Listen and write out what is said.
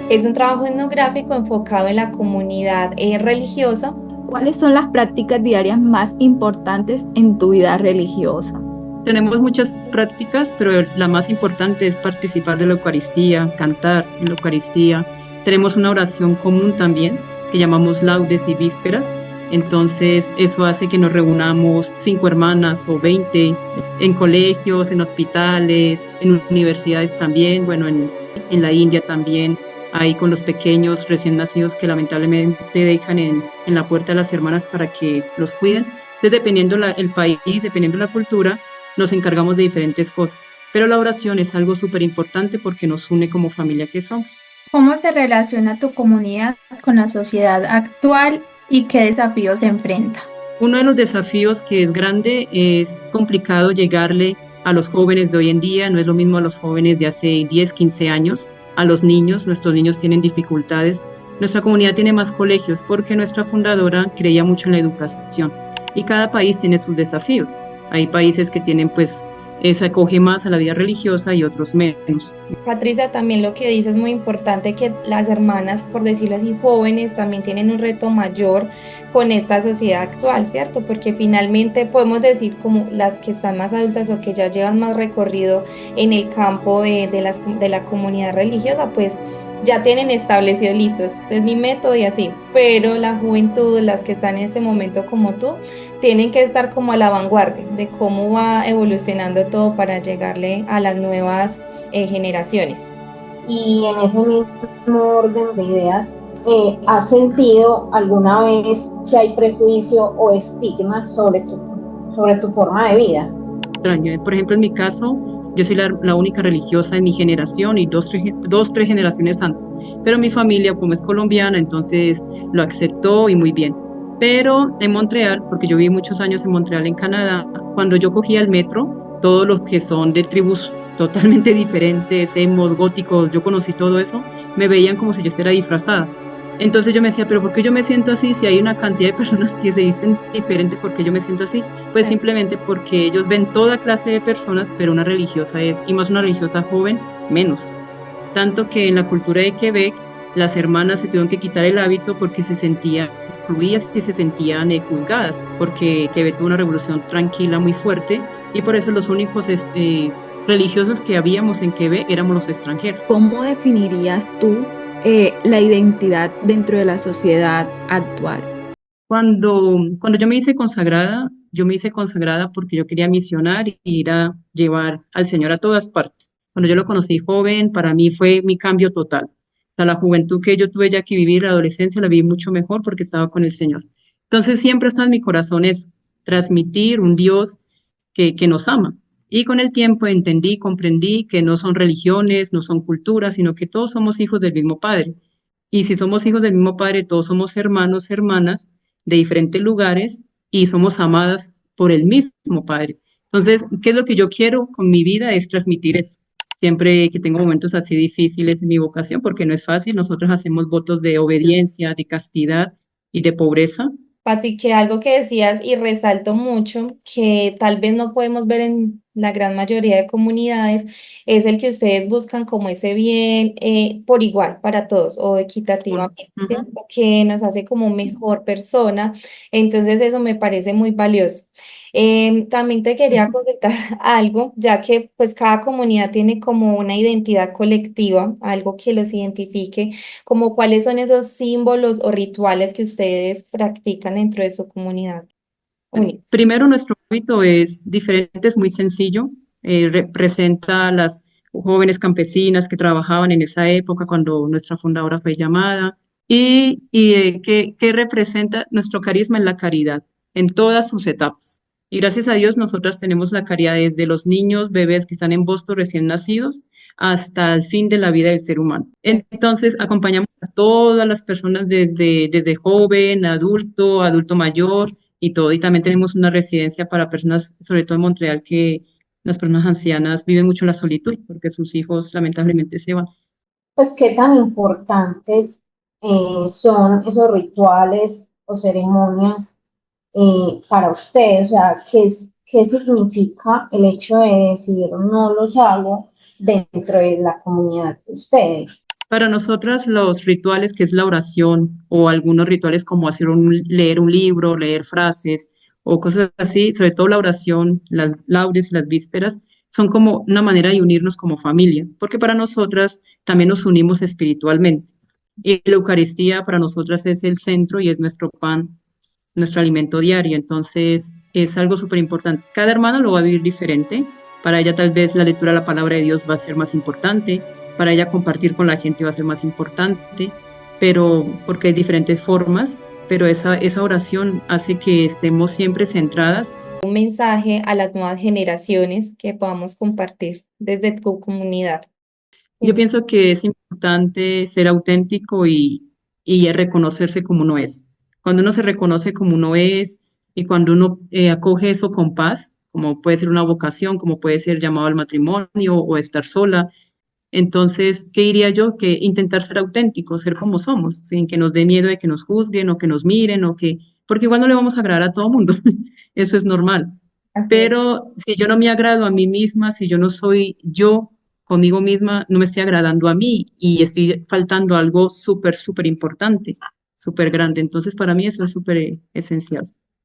Es un trabajo etnográfico enfocado en la comunidad religiosa. ¿Cuáles son las prácticas diarias más importantes en tu vida religiosa? Tenemos muchas prácticas, pero la más importante es participar de la Eucaristía, cantar en la Eucaristía. Tenemos una oración común también que llamamos laudes y vísperas. Entonces, eso hace que nos reunamos 5 hermanas o 20 en colegios, en hospitales, en universidades también, bueno, en la India también, ahí con los pequeños recién nacidos que lamentablemente dejan en la puerta de las hermanas para que los cuiden. Entonces, dependiendo el país, dependiendo la cultura, nos encargamos de diferentes cosas, pero la oración es algo súper importante porque nos une como familia que somos. ¿Cómo se relaciona tu comunidad con la sociedad actual y qué desafíos se enfrenta? Uno de los desafíos que es grande es complicado llegarle a los jóvenes de hoy en día, no es lo mismo a los jóvenes de hace 10, 15 años, a los niños, nuestros niños tienen dificultades. Nuestra comunidad tiene más colegios porque nuestra fundadora creía mucho en la educación y cada país tiene sus desafíos. Hay países que tienen pues se acoge más a la vida religiosa y otros menos. Patricia, también lo que dice es muy importante que las hermanas, por decirlo así, jóvenes, también tienen un reto mayor con esta sociedad actual, ¿cierto? Porque finalmente podemos decir como las que están más adultas o que ya llevan más recorrido en el campo de la comunidad religiosa, pues ya tienen establecido, listo, este es mi método y así, pero la juventud, las que están en ese momento como tú, tienen que estar como a la vanguardia de cómo va evolucionando todo para llegarle a las nuevas generaciones. Y en ese mismo orden de ideas, ¿has sentido alguna vez que hay prejuicio o estigmas sobre tu forma de vida? Extraño. Por ejemplo, en mi caso, yo soy la única religiosa en mi generación y tres generaciones antes, pero mi familia, como es colombiana, entonces lo aceptó y muy bien. Pero en Montreal, porque yo viví muchos años en Montreal, en Canadá, cuando yo cogía el metro, todos los que son de tribus totalmente diferentes, emos, góticos, yo conocí todo eso, me veían como si yo estuviera disfrazada. Entonces yo me decía, pero ¿por qué yo me siento así si hay una cantidad de personas que se visten diferente? ¿Por qué yo me siento así? Pues simplemente porque ellos ven toda clase de personas, pero una religiosa es, y más una religiosa joven, menos. Tanto que en la cultura de Quebec, las hermanas se tuvieron que quitar el hábito porque se sentían excluidas y se sentían juzgadas, porque Quebec tuvo una revolución tranquila muy fuerte y por eso los únicos religiosos que habíamos en Quebec éramos los extranjeros. ¿Cómo definirías tú la identidad dentro de la sociedad actual? Cuando yo me hice consagrada porque yo quería misionar y ir a llevar al Señor a todas partes. Cuando yo lo conocí joven, para mí fue mi cambio total. O sea, la juventud que yo tuve ya que vivir, la adolescencia, la viví mucho mejor porque estaba con el Señor. Entonces siempre está en mi corazón es transmitir un Dios que nos ama. Y con el tiempo entendí, comprendí que no son religiones, no son culturas, sino que todos somos hijos del mismo Padre. Y si somos hijos del mismo Padre, todos somos hermanos, hermanas de diferentes lugares y somos amadas por el mismo Padre. Entonces, ¿qué es lo que yo quiero con mi vida? Es transmitir eso. Siempre que tengo momentos así difíciles en mi vocación, porque no es fácil, nosotros hacemos votos de obediencia, de castidad y de pobreza. Pati, que algo que decías y resalto mucho, que tal vez no podemos ver en la gran mayoría de comunidades, es el que ustedes buscan como ese bien por igual para todos o equitativamente, Ujú. ¿cierto? Que nos hace como mejor persona. Entonces eso me parece muy valioso. También te quería comentar algo, ya que pues cada comunidad tiene como una identidad colectiva, algo que los identifique, como cuáles son esos símbolos o rituales que ustedes practican dentro de su comunidad únicos. Primero, nuestro hábito es diferente, es muy sencillo. Representa a las jóvenes campesinas que trabajaban en esa época cuando nuestra fundadora fue llamada. ¿Qué representa nuestro carisma en la caridad, en todas sus etapas? Y gracias a Dios, nosotras tenemos la caridad desde los niños, bebés que están en Boston recién nacidos, hasta el fin de la vida del ser humano. Entonces, acompañamos a todas las personas desde joven, adulto, adulto mayor y todo. Y también tenemos una residencia para personas, sobre todo en Montreal, que las personas ancianas viven mucho la solitud porque sus hijos lamentablemente se van. Pues qué tan importantes son esos rituales o ceremonias para ustedes, o sea, qué significa el hecho de decir no los hago dentro de la comunidad de ustedes. Para nosotras los rituales que es la oración o algunos rituales como leer un libro, leer frases o cosas así, sobre todo la oración, las laudes y las vísperas, son como una manera de unirnos como familia, porque para nosotras también nos unimos espiritualmente. Y la Eucaristía para nosotras es el centro y es nuestro pan, nuestro alimento diario. Entonces es algo súper importante. Cada hermana lo va a vivir diferente. Para ella tal vez la lectura de la palabra de Dios va a ser más importante. Para ella compartir con la gente va a ser más importante. Pero porque hay diferentes formas. Pero esa oración hace que estemos siempre centradas. Un mensaje a las nuevas generaciones que podamos compartir desde tu comunidad. Yo pienso que es importante ser auténtico y reconocerse como uno es. Cuando uno se reconoce como uno es y cuando uno acoge eso con paz, como puede ser una vocación, como puede ser llamado al matrimonio o estar sola, entonces, ¿qué diría yo? Que intentar ser auténticos, ser como somos, sin que nos dé miedo de que nos juzguen o que nos miren porque igual no le vamos a agradar a todo mundo, eso es normal. Así es. Pero si yo no me agrado a mí misma, si yo no soy yo conmigo misma, no me estoy agradando a mí y estoy faltando algo súper, súper importante, súper grande. Entonces, para mí eso es súper esencial.